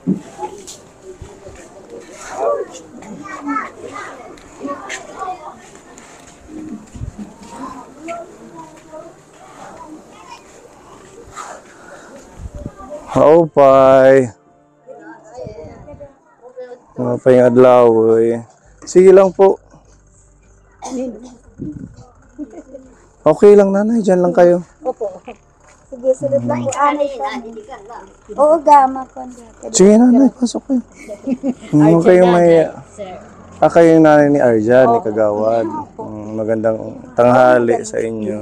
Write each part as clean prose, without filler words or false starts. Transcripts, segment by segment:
Haupay. Haupay ng adlaw eh. Sige lang po. Okay lang nanay, dyan lang kayo. Opo. Sige, sunod lang po. Oo, gama po. Sige nanay, pasok kayo. Huwag kayong may... kayo yung nanay ni Arjan, ni Kagawad. Magandang tanghali sa inyo.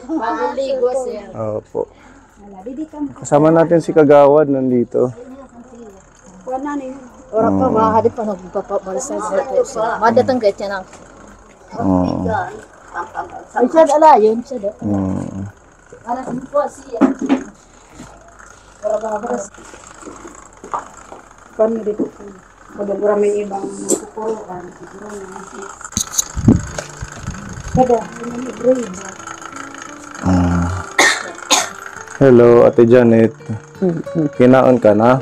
Maguligo, sir. Opo. Kasama natin si Kagawad nandito. Orang pa, mahali pa nagpapabalisan sa madatang kahit yan ang. Ay, siya ala, yun siya do. Anak po siya. Para ba Paano dito po? Magagura may ibang kukuruan. Kada, may grade. Hello, Ate Janet. Kinaon ka na?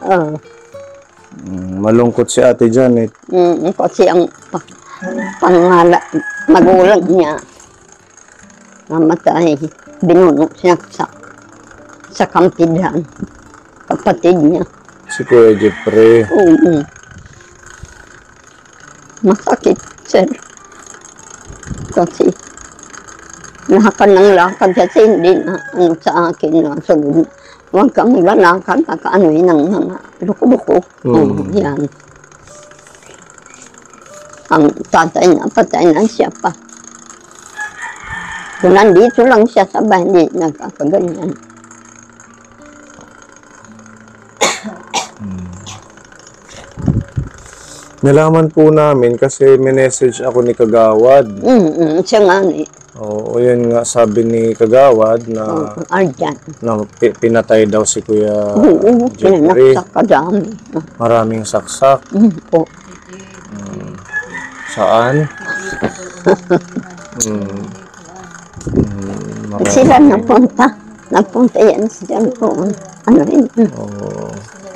Oo. Malungkot si Ate Janet. Kasi ang pangala, magulang niya, namatay, binuno siya sa kampidan, kapatid niya. Si Kuya Jeffrey. Oo. Masakit, sir. Kasi lakad ng lakad kasi hindi na ano sa akin na sunod. Huwag kang maglalakad, nakaanoy ng mga luko-luko. Yan. Ang tatay na patay na siya pa. Kung nandito lang siya sa bahay, hindi nagkakaganyan. Nalaman po namin kasi minessage ako ni Kagawad. Siya nga ni. Oo, yun nga sabi ni Kagawad na, Arjan. na pinatay daw si Kuya Oo, Jeffrey. pinanaksak ka dami. Maraming saksak. Po. Saan? Sila napunta yan siya po. Ano rin.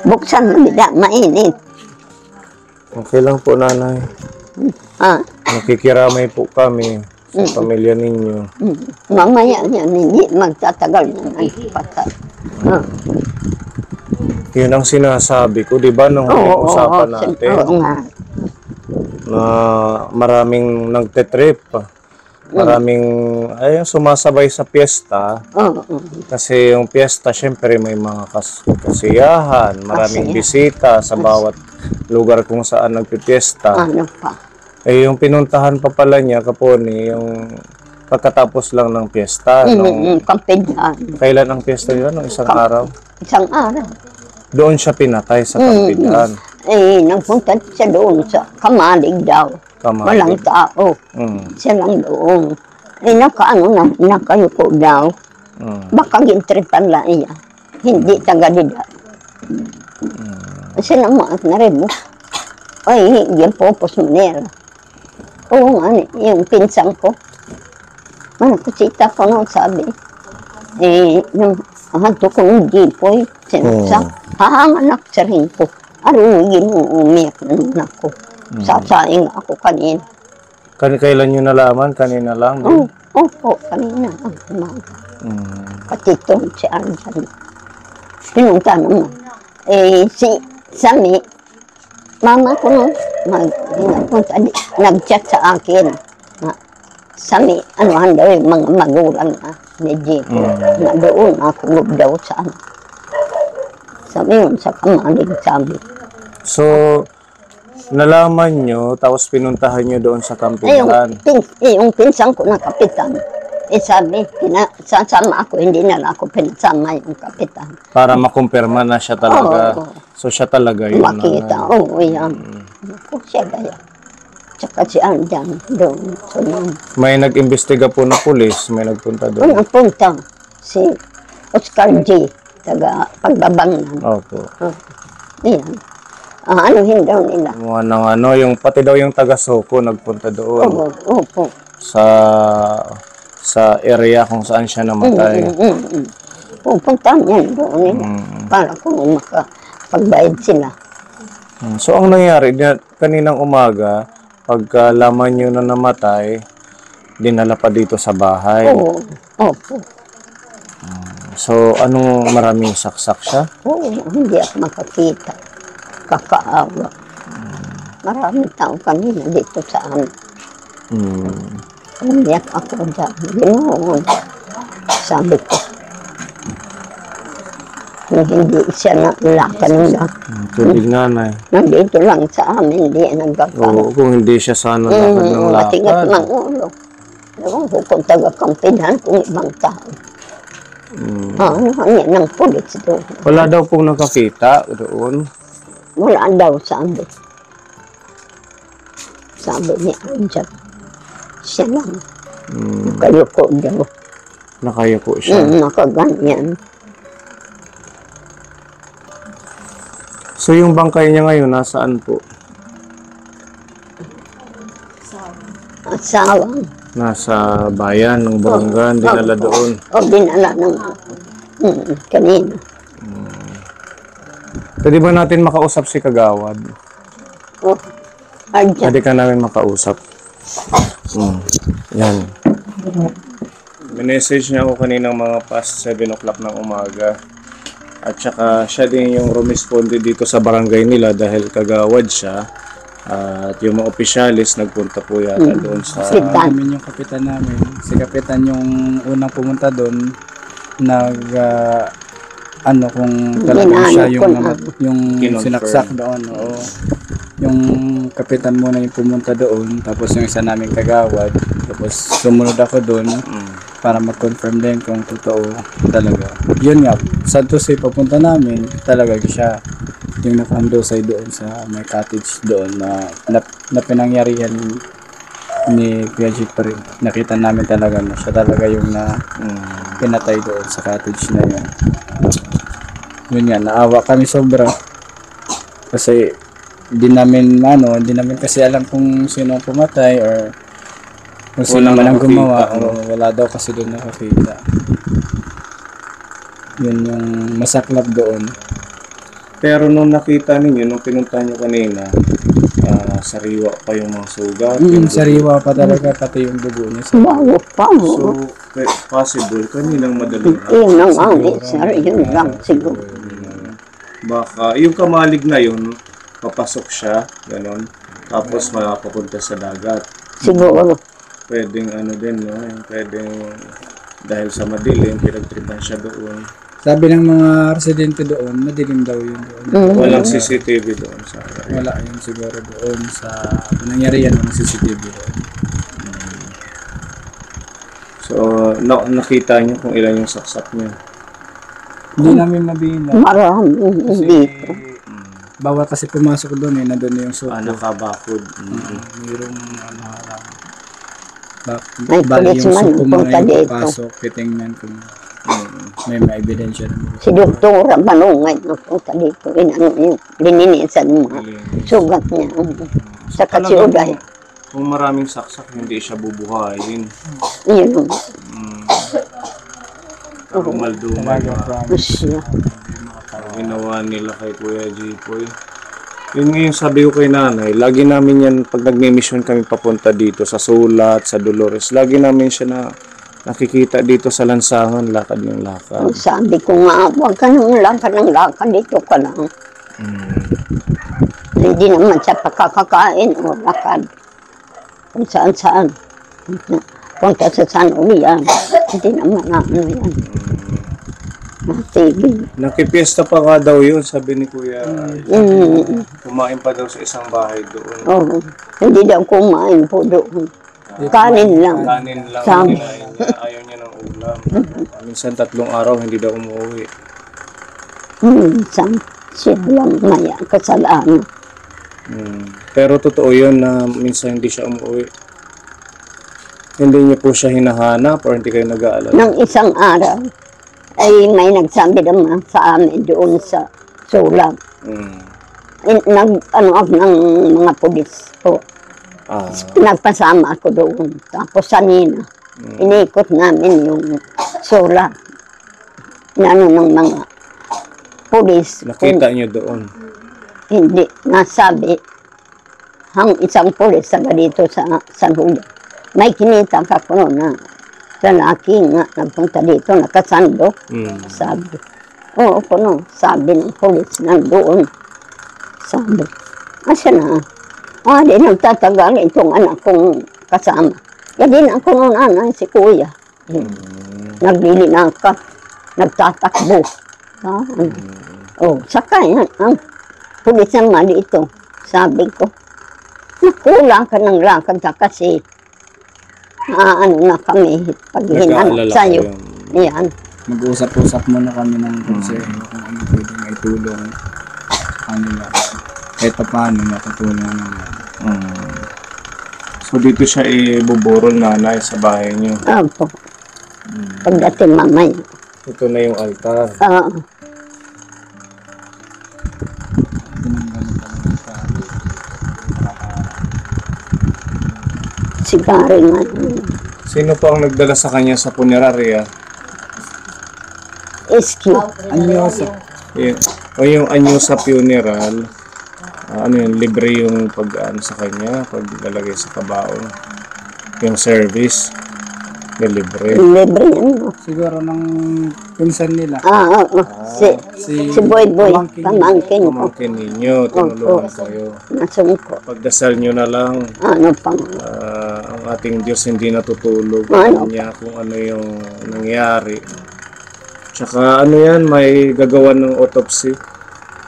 Buksan mo nila, mainit. Okay lang po, nanay. Nakikiramay po kami sa pamilya ninyo. Mamaya yan, hindi magtatagal na patay. Yun ang sinasabi ko, di ba, nung usapan natin Oo nga. na maraming nagtetrip. Maraming ay sumasabay sa piyesta. Kasi yung piyesta, syempre may mga kasiyahan, maraming bisita sa bawat lugar kung saan nagpipiesta. Ano pa? Eh, yung pinuntahan pa pala niya, Kaponi, yung pagkatapos lang ng piyesta. Kampidan. Kailan ang piyesta yun? Nung isang araw? Isang araw. Doon siya pinatay sa Kampidan. Nagpunta siya doon sa Kamalig daw. Kamalig. Walang tao. Siya lang doon. Nakayuko daw. Baka gintripan lang iya. Hindi taga-dida. Siya naman na rin mo. Ay, yan po nila. Oo nga, yung pinsang ko. Kusita ko nung sabi. Yung hanto ko ng jipoy, sinaksak. Anak sa rin ko. Arugin mo umiyak na ako. Sasaing ako kanina. Kailan nyo nalaman? Kanina lang? Opo, kanina. Pati ito si Arjan. Pinunta naman. Si Sami, mama ko no, nag-chat sa akin. Sami, ano daw yung mga magulang na ni Jipo. Na doon ako daw sa ano. Sabi yun, sa Kamalig sabi. So, nalaman nyo, tapos pinuntahan nyo doon sa Kampidan. Yung pinsang ko na kapitan. Sabi, sasama ako, hindi na ako pinasama yung kapitan. Para makumpirma na siya talaga. So, siya talaga yun. Makita, yan. Ako siya gaya. Tsaka si Arjan doon. So, may nag-imbestiga po na pulis, may nagpunta doon. Nagpunta si Oscar G. Taga Pagbabangan. Opo. Yan. Anuhin daw nila. Yung pati daw yung taga-Soko nagpunta doon. Opo. Sa area kung saan siya namatay. Pupunta niyan doon. Para kung nakapagbayad sila. So, ang nangyari, kaninang umaga, pagka laman nyo na namatay, dinala pa dito sa bahay. Oo, opo. So, anong maraming saksak siya? Oo, hindi ako makakita. Kakaawa. Maraming tao kanina dito sa amin. Umiyak ako dyan. Ginoon. Sabi ko, kung hindi siya nalakan nila, Tubig nanay. nandito lang sa amin, hindi nagkakaroon. Oo, kung hindi siya sana lakad ng Matigat lakad. ng ulo. Ewan ko kung taga-kampihan kung ibang tao. Ano yan ng pulis doon. Wala daw pong nakakita doon. Wala daw sabi. Sabi ni Anjan. Siya lang. Nakayuko daw. Nakayuko siya. Nakaganyan. So, yung bangkay niya ngayon, nasaan po? Asawang. Nasa bayan ng Barangay, dinala doon. O dinala ng kanina. Pwede ba natin makausap si Kagawad? O, Anjan. Pwede ka namin makausap. Yan. Minessage niya ako kaninang mga past 7 o'clock ng umaga. At saka siya din yung rumisponde dito sa barangay nila dahil kagawad siya. At yung mga opisyalis nagpunta po yata doon sa... Namin yung kapitan namin. Si kapitan yung unang pumunta doon. Kung talagang siya yung Kinonfirm. sinaksak doon. Oo. Yung kapitan muna yung pumunta doon. Tapos yung isa naming kagawad. Tapos sumunod ako doon para mag-confirm din kung totoo talaga. Yun nga, Santos ay papunta namin. Talaga siya yung nakahandosay doon sa may cottage doon na pinangyarihan ni Kuya Jeep pa rin. Nakita namin talaga na siya talaga yung pinatay doon sa cottage na yun. Yun nga, naawa kami sobra. Kasi hindi namin kasi alam kung sino ang pumatay or kung sino man ang gumawa. Wala daw kasi doon nakakita. Yun yung masaklap doon. Pero nung nakita ninyo, nung pinunta nyo kanina, sariwa pa yung mga sugat. Sariwa pa talaga, pati yung dugo niya. Bago pa mo. So, possible, kaninang madaling Yun ang angin, sir. Yun lang siguro. Baka, yung kamalig na yun, papasok siya, gano'n. Tapos mapapunta sa dagat. Siguro. Pwedeng ano din, no? Pwedeng dahil sa madilim, pinagtripan siya doon. Sabi ng mga residente doon, madilim daw yun doon. Walang CCTV doon sa area. Wala yun siguro doon sa nangyari yan ng CCTV doon. So, nakita niyo kung ilan yung saksak niya. Hindi namin mabilang. Marami dito. Bawat kasi pumasok doon nandun yung suko. Nakabakod. Mayroong harang. May Bali pulis yung man suko mo punta na yung dito. papasok, titingnan kung may ebidensya naman. Si Doktora Balungay napunta dito. Lininisan mo mga sugat niya. Sa Katsiuday. Kung maraming saksak, hindi siya bubuhayin. Yun. Karumalduman na Siya. ginawa nila kay Kuya Jipoy. Yun nga yung sabi ko kay nanay, lagi namin yan, pag nagme-mission kami papunta dito sa Sulat, sa Dolores, lagi namin siya na nakikita dito sa lansangan, lakad ng lakad. Sabi ko nga, huwag ka nang lakad ng lakad, dito ka lang. Hindi naman sa pakakakain o lakad. Kung saan-saan. Punta sa San Julian. Hindi naman na ano yan. Matigil. Nakipiesta pa nga daw yun, sabi ni Kuya. Kumain pa daw sa isang bahay doon. Oo. Hindi daw kumain po doon. Kanin lang. Kanin lang Sabi. kinain niya, ayaw niya ng ulam. Minsan 3 araw hindi daw umuwi. Minsan siya lang maya kasalanan. Pero totoo yun na minsan hindi siya umuwi. Hindi niyo po siya hinahanap o hindi kayo nag-aalala? Nang isang araw, ay may nagsabi naman sa amin doon sa Sulat. Ng mga pulis po. Nagpasama ako doon. Tapos sanina, inikot namin yung Sulat. Ng mga pulis. Nakita niyo doon. Hindi, nasabi, ang isang pulis taga dito sa San Julio. May kinita ka ko noon na lalaki nga nagpunta dito, nakasando. Sabi, oo ko no, sabi ng pulis, nandoon. Sabi, asya na, di nagtatagal itong anak kong kasama. Yan din ako noon, anay, si kuya. Naglilinaka, nagtatakbo. Sakay, ang pulis naman dito. Sabi ko, nakulang ka ng lakad ka kasi ano na kami pag hinanap sa'yo. Yan. Mag-usap-usap muna kami ng consejo kung ano pwedeng may tulong sa kanila. Kahit pa paano nakatulong naman. So dito siya ibuburol nanay sa bahay niyo. Opo. Pagdating mamay. Ito na yung altar. Sigari nga. Sino po ang nagdala sa kanya sa punerarya? Iski. O yung anyo sa funeral, ano yun, libre yung pag sa kanya, paglalagay sa kabaong. Yung service, yung libre. Libre yan. Siguro ng pinsan nila. Si Boy, pamangkin ko. Pamangkin ninyo, tinulungan kayo. Nasungko. Pagdasal nyo na lang, Ano pang, ang ating Diyos hindi natutulog. Ano? Niya kung ano yung nangyari. Tsaka ano yan, may gagawa ng autopsy.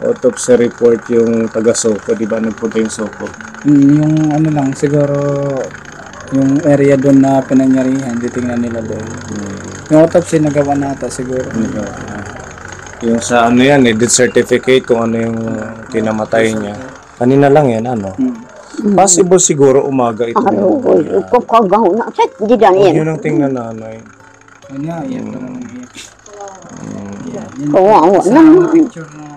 Autopsy report yung taga-Soko, di ba? Nagpunta yung Soko. Yung ano lang, siguro yung area doon na pinangyarihan, titingnan nila doon. Yung autopsy nagawa nata siguro. Yung sa ano yan, death certificate kung ano yung kinamatay niya. Kanina lang yan, ano? Possible siguro umaga ito. kukagaw na. Hindi dyan yan. Yun ang tingnan nanay. Yun nga, yan lang. Kawawa naman. Picture na.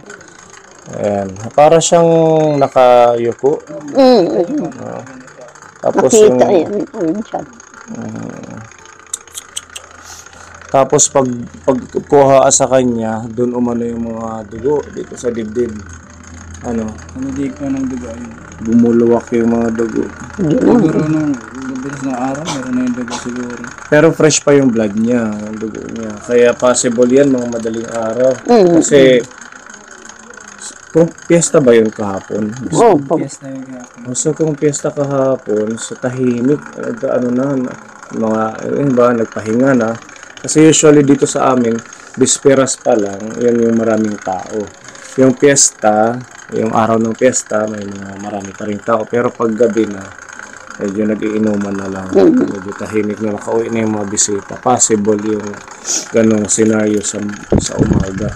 Ayan. Para siyang nakayuko. Tapos Nakita yung, yan. tapos pagkuha sa kanya, doon umano yung mga dugo dito sa dibdib. Ano? Hindi ko ng dugo yun. Bumuluwak yung mga dugo. Siguro nung mabilis na araw, meron na yung dugo siguro. Pero fresh pa yung blood niya, yung dugo niya. Kaya possible yan mga madaling araw. Kasi kung piyesta ba yun kahapon? Yes na yung gapon. So kung piyesta kahapon, so tahimik, ano na, mga, nagpahinga na. Kasi usually dito sa amin, bisperas pa lang, yan yung maraming tao. Yung piyesta, yung araw ng piyesta, may mga marami pa rin tao. Pero pag gabi na, medyo nag-iinuman na lang. Medyo tahimik na, makauwi na yung mga bisita. Possible yung ganong scenario sa umaga.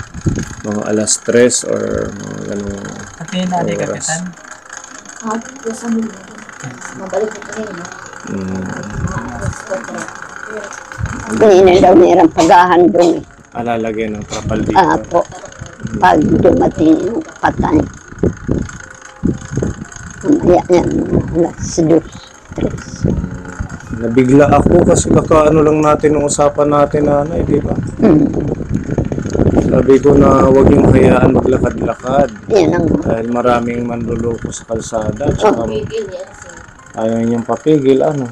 Mga alas 3 or mga ganong Pati na, di oras. kapitan. Mabalik ko kanina. Ganyan daw mayroong pagahan doon. Alalagyan ng trapal dito. Po. Pag dumating yung patay. Mamaya yan, alas 2, 3. Nabigla ako kasi kakaano lang natin ng usapan natin nanay, di ba? Sabi ko na huwag yung hayaan maglakad-lakad. Yan ang Dahil maraming manluloko sa kalsada. Tsaka Pigil yan siya. ayaw niyang papigil. Ano?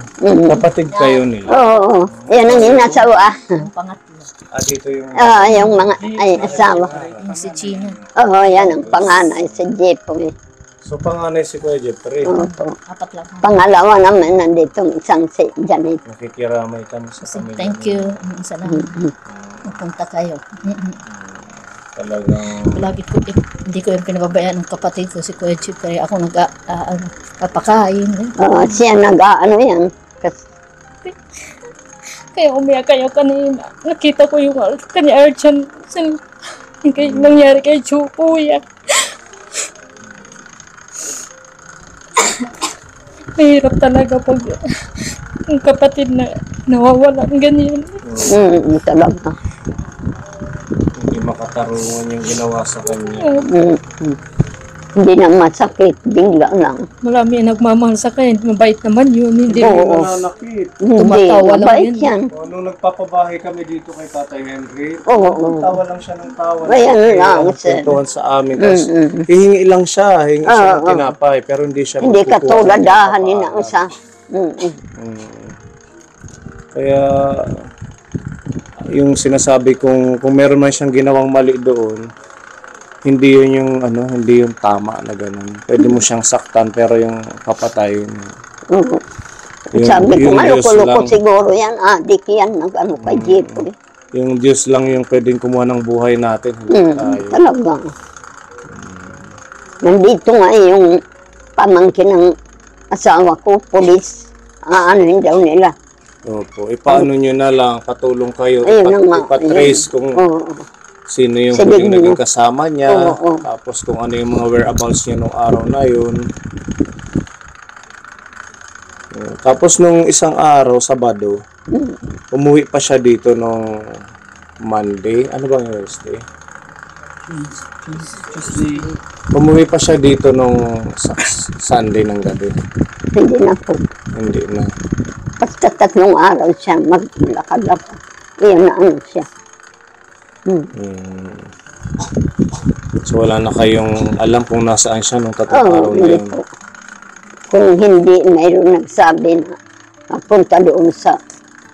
Kapatid kayo nila. Oo. Yan ang inasawa. Ang pangatlo. Dito yung... Yung mga asawa. Yung si China. Oo, yan ang panganay si Jepoy. So panganay si Kuya Jeffrey. Opo. Apat lang. Pangalawa naman nandito isang si Janet. Nakikiramay kami sa Kasi pamilya. thank you. Salamat. Napunta kayo. Talagang... Lagi ko, hindi ko yung pinababayaan ng kapatid ko, si Kuya Chip. Kaya ako papakain. Siya nag-ano yan. Kaya umiyak kayo kanina. Nakita ko yung kanya Archan. Yung nangyari kay Chukuya. Mahirap talaga pag yung kapatid na nawawala ng ganyan. Talaga. Hindi makatarungan yung ginawa sa kanya. Hindi na masakit, bigla lang. Marami ang nagmamahal sa kanya. Mabait naman yun. Hindi Oo. Nananakit. Hindi, Tumatawa lang mabait yun. yan. O, nung nagpapabahay kami dito kay Tatay Henry, Oo. tawa lang siya ng tawa. Ayan lang, sir. Kwentuhan sa amin. Tapos, hihingi lang siya. Hihingi siya ng Oo. tinapay. Pero hindi siya Hindi ka magkukuha tulad ng dahan ni papaalam. na isa. Kaya, yung sinasabi kung meron man siyang ginawang mali doon, hindi yun yung hindi yung tama na ganun. Pwede mo siyang saktan pero yung papatayin. Sabi ko, yung Diyos maloko-loko lang. siguro yan. Adik yan, nag-ano kay Jepoy. Yung Diyos lang yung pwedeng kumuha ng buhay natin. Hindi tayo. Talaga. Nandito nga yung pamangkin ng asawa ko, polis. Aanohin daw nila. Opo. Paano nyo na lang, patulong kayo, Ayun na nga, ipatrace kung Oo. sino yung Sige huling mo. naging kasama niya, Oo. tapos kung ano yung mga whereabouts niya nung araw na yun. Tapos nung isang araw, Sabado, umuwi pa siya dito nung Monday. Ano bang Wednesday? Tuesday. Umuwi pa siya dito nung Sunday ng gabi. Hindi na po. Hindi na. Basta 3 araw siya maglakad-lakad. Iyan na ano siya. So wala na kayong alam kung nasaan siya nung 3 Oo, araw na hindi yun. po. Kung hindi, mayroon nagsabi na mapunta doon sa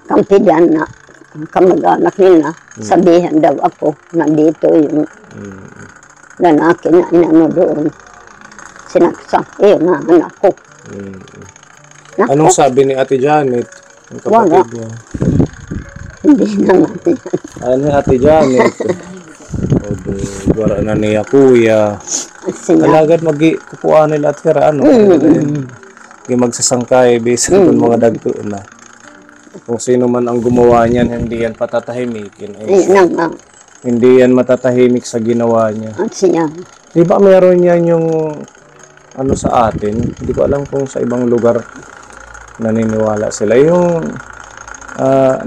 Kampidan na ang kamag-anak nila, sabihan daw ako na dito yung lalaki na inano doon. Sinaksak, na anak ko. Naku, Anong sabi ni Ate Janet? Yung kapatid Wala. niya. hindi naman yan. Ano ni Ate Janet? Wala na niya kuya. Siya, Alagad kupuan nila at kira ano. Hindi magsasangkay bisan kung mga dagto na. Kung sino man ang gumawa niyan, hindi yan patatahimikin. ayun na nga. Hindi yan matatahimik sa ginawa niya. At siya, Di ba meron yan yung ano sa atin? Hindi ko alam kung sa ibang lugar naniniwala sila. Yung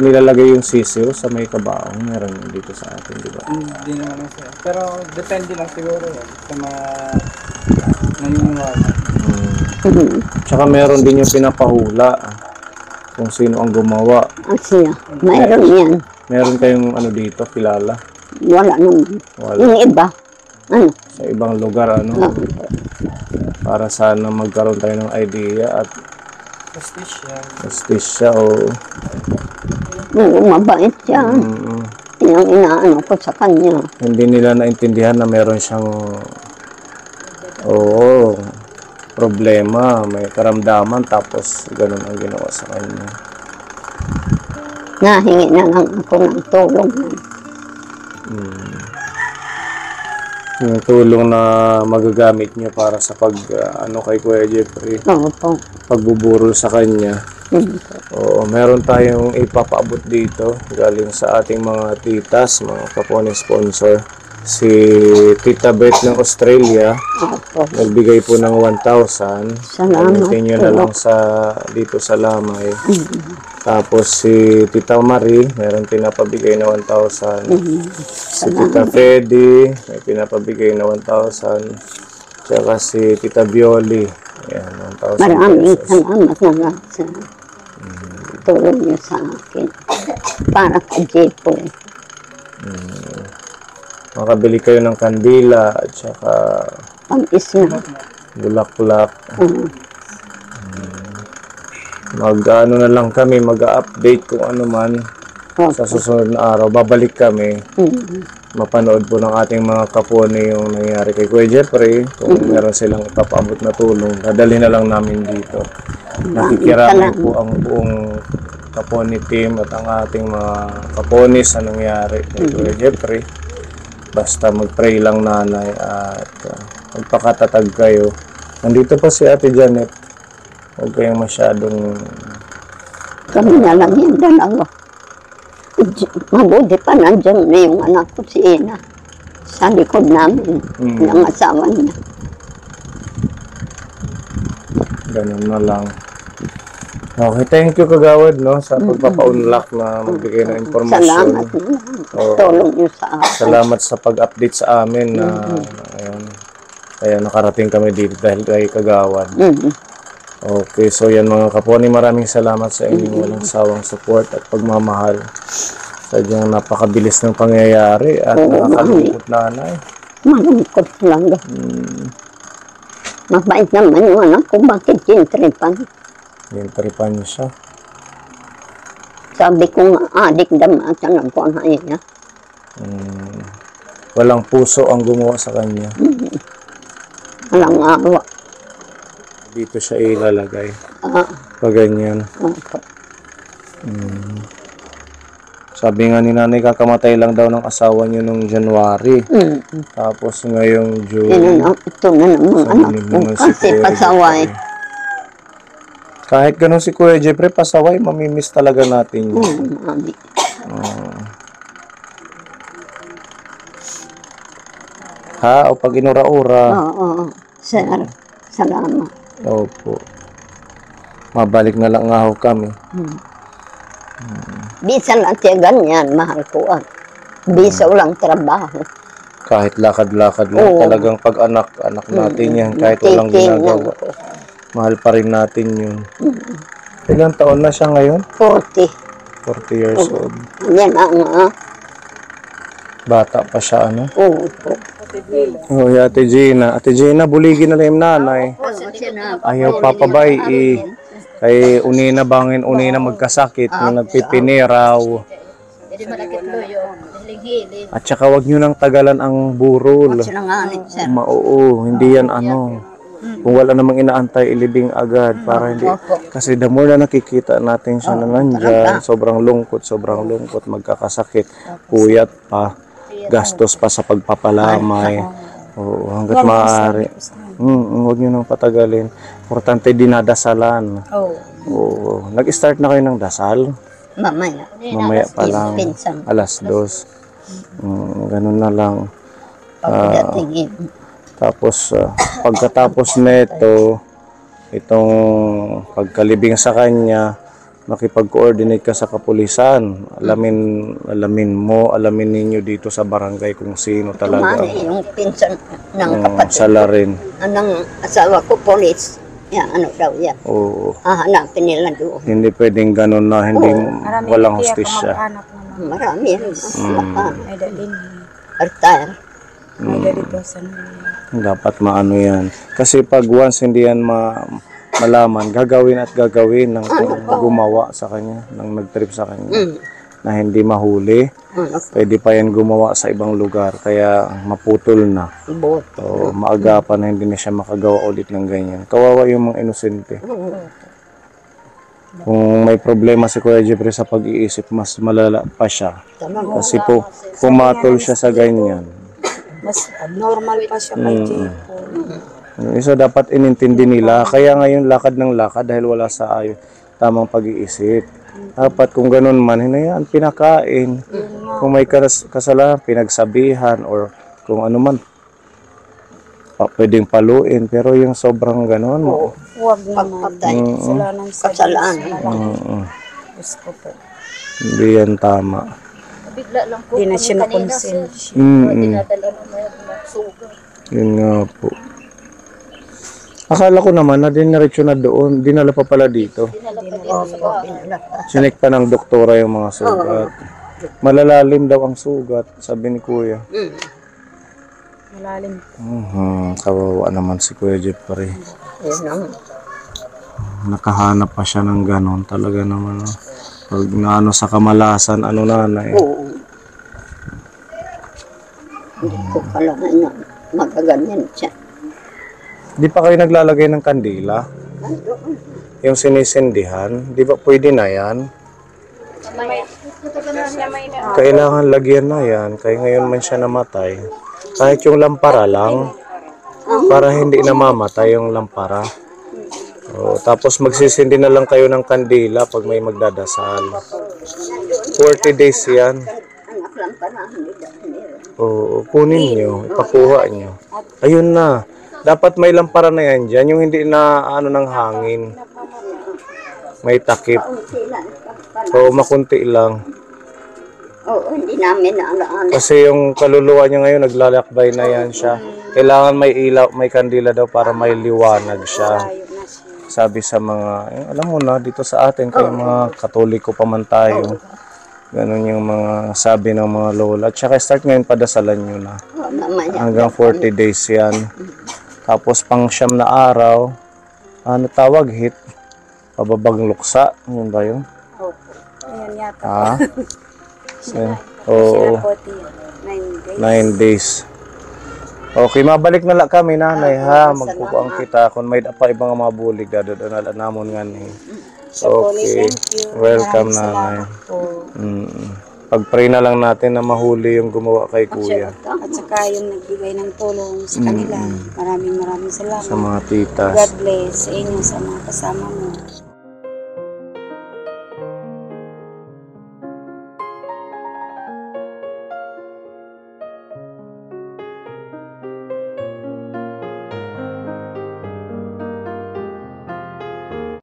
nilalagay yung sisiw sa may kabaong. Meron yun dito sa atin, di ba? Hindi naman lang sir. Pero depende lang siguro yan sa mga naniniwala. Tsaka meron din yung pinapahula kung sino ang gumawa. at siya, mayroon yan. Meron kayong ano dito, kilala? Wala naman. Wala. Yung iba, ano, Sa ibang lugar, ano? Para sana magkaroon tayo ng idea at justisya o mabait siya. Yung inaano ko sa kanya. hindi nila naintindihan na meron siyang problema, may karamdaman tapos ganun ang ginawa sa kanya. Nahingi na lang ako ng tulong. Yung tulong na magagamit niyo para sa kay Kuya Jeffrey, Oo po. pagbuburol sa kanya. Oo, meron tayong ipapaabot dito galing sa ating mga titas, mga kapone sponsor. Si Tita Beth ng Australia, Opo. nagbigay po ng 1,000. Salamat Gamitin nyo na po. lang dito sa Lamay. Tapos si Tita Marie, meron pinapabigay na 1,000. Si Tita Freddy, may pinapabigay na 1,000. Tsaka si Tita Bioli, ayan, 1,000 Maraming pesos. salamat na lang sa tulong niyo sa akin. Para kay Jepoy. Makabili kayo ng kandila at saka Pang-isna. bulaklak. Mag-ano na lang kami, mag-update kung ano man sa susunod na araw. Babalik kami. Mapanood po ng ating mga kapone yung nangyari kay Kuya Jeffrey. Kung meron silang ipapaabot na tulong, dadali na lang namin dito. Nakikirami po ang buong kapone team at ang ating mga kapone sa nangyari kay Kuya Jeffrey. Basta mag-pray lang nanay at magpakatatag kayo. Nandito pa si Ate Janet. Huwag kayong masyadong Kami na lang yung dalawa. Mabuti pa nandiyan na yung anak ko si Ina. Sa likod namin. Ng asawa niya. ganun na lang. Okay, thank you Kagawad sa pagpapaunlak na magbigay ng impormasyon. Salamat na lang. Tulong niyo sa akin. Salamat sa pag-update sa amin na ayun. Kaya nakarating kami dito dahil kay Kagawad. Mm. Okay, so yan mga kaponi, maraming salamat sa inyong walang sawang support at pagmamahal. Sadyang napakabilis ng pangyayari at nakakalungkot nanay. Malungkot lang. Mabait naman yung anak ko, bakit kintripan? Yung tripan niya siya. Sabi ko nga, adik damatan ang buhay niya. Walang puso ang gumawa sa kanya. Walang awa. Dito siya ilalagay. Ah, Pag ganyan. opo. Sabi nga ni nanay, kakamatay lang daw ng asawa niyo nung January. Tapos ngayong June. Ito na naman anak Sabi ko naman si kasi Kuya pasaway. Jeffrey. Kahit ganun si Kuya Jeffrey, pasaway, mamimiss talaga natin yun. Mami. Ha? O pag inura-ura. Oo, sir. Salamat. Opo. Mabalik na lang nga ho kami. Bisa natin ganyan, mahal ko. Bisa walang trabaho. Kahit lakad-lakad lang. Oo. Talagang pag anak natin yan. Kahit walang Titingnan ginagawa. ko. Mahal pa rin natin yun. Ilang taon na siya ngayon? 40. 40 years old. Yan ang Bata pa siya, ano? opo. Oh, Ate Gina. Ate Gina, buligin na lang yung nanay. Ayaw papabay eh. Kay unina bangin, unina magkasakit, yung nagpipiniraw. Jadi malaki tuyo. Hiling-hiling. At saka wag nyo nang tagalan ang burol. Sinanganit, sir. Oo, hindi yan ano. Kung wala namang inaantay, ilibing agad para hindi. Kasi the more na nakikita natin siya na nandyan, sobrang lungkot, magkakasakit, puyat pa, gastos pa sa pagpapalamay. Oo, hanggat maaari. Huwag nyo nang patagalin. Importante dinadasalan. Oo. Nag-start na kayo ng dasal? Mamaya. Mamaya pa lang. Pinsan. Alas 2. Ganun na lang. Pagdating Tapos, pagkatapos nito, itong pagkalibing sa kanya, makipag-coordinate ka sa kapulisan. Alamin ninyo dito sa barangay kung sino talaga Tumani yung pinsan ng ang kapatid. salarin. Anong asawa ko, polis. Yan, ano daw yan. Oo. Hahanapin nila doon. Hindi pwedeng ganun na hindi walang hustisya. Marami yan. Ay, dalhin. Retire. Ay, dalhin sa Dapat maano yan. Kasi pag once hindi yan malaman, gagawin ng gumawa sa kanya, ng nagtrip sa kanya, na hindi mahuli. Pwede pa yan gumawa sa ibang lugar, kaya maputol na. So, maagapan na hindi na siya makagawa ulit ng ganyan. Kawawa yung mga inosente. Kung may problema si Kuya Jeffrey sa pag-iisip, mas malala pa siya. Kasi po, pumatol siya sa ganyan. Mas abnormal pa siya kay Jepo. Yung isa dapat inintindi nila, kaya ngayon lakad ng lakad dahil wala sa tamang pag-iisip. Dapat kung ganun man, hinayaan, pinakain. Kung may kasalanan, pinagsabihan or kung ano man, pwedeng paluin. Pero yung sobrang ganun, Huwag naman. Kasalanan sa Kasalanan. Diyos ko po. hindi yan tama. Bigla lang po. Hindi na siya kanina, na-consent. Dinadala na may suga. Yun nga po. Akala ko naman na diniretso na doon, dinala pa pala dito. Sinek pa ng doktora yung mga sugat. Malalalim daw ang sugat, sabi ni Kuya. Malalim. Kawawa naman si Kuya Jeffrey. Yun ang Nakahanap pa siya ng ganon talaga naman. Pag naano sa kamalasan, ano nanay. oo. Hindi ko pala na magaganyan siya. Di pa kayo naglalagay ng kandila? Yung sinisindihan, di ba pwede na yan? Kailangan lagyan na yan, kaya ngayon man siya namatay. Kahit yung lampara lang, para hindi namamatay yung lampara. O, tapos magsisindi na lang kayo ng kandila pag may magdadasal. 40 days yan. Anak lang para hindi nila. Oo, kunin nyo, ipakuha nyo. Ayun na. Dapat may lampara na yan dyan, yung hindi na ano ng hangin. May takip. So, makunti lang. Oo, hindi namin naalaan. Kasi yung kaluluwa niya ngayon, naglalakbay na yan siya. Kailangan may ilaw, may kandila daw para may liwanag siya. Layo na siya. Sabi sa mga, alam mo na, dito sa atin, kayo mga Katoliko pa man tayo. Ganun yung mga sabi ng mga lola. At saka start ngayon, padasalan nyo na. Mamaya. Hanggang 40 days yan. Tapos pang 9 na araw, ano tawag, hit? Pababang luksa. Yun ba yun? Opo. Ayan yata. Ha? Sila Oo, po, 9 days. 9 days. Okay, mabalik na lang kami, nanay, ha? Magpupuang kita. Kung may pa ibang mga bulig, dadadaan namon nga ni. Okay. Thank you. Welcome, Maraming nanay. salamat po. Pag-pray na lang natin na mahuli yung gumawa kay kuya. At saka yung nagbigay ng tulong sa kanila. Maraming salamat. Sa mga titas. God bless sa inyo, sa mga kasama mo.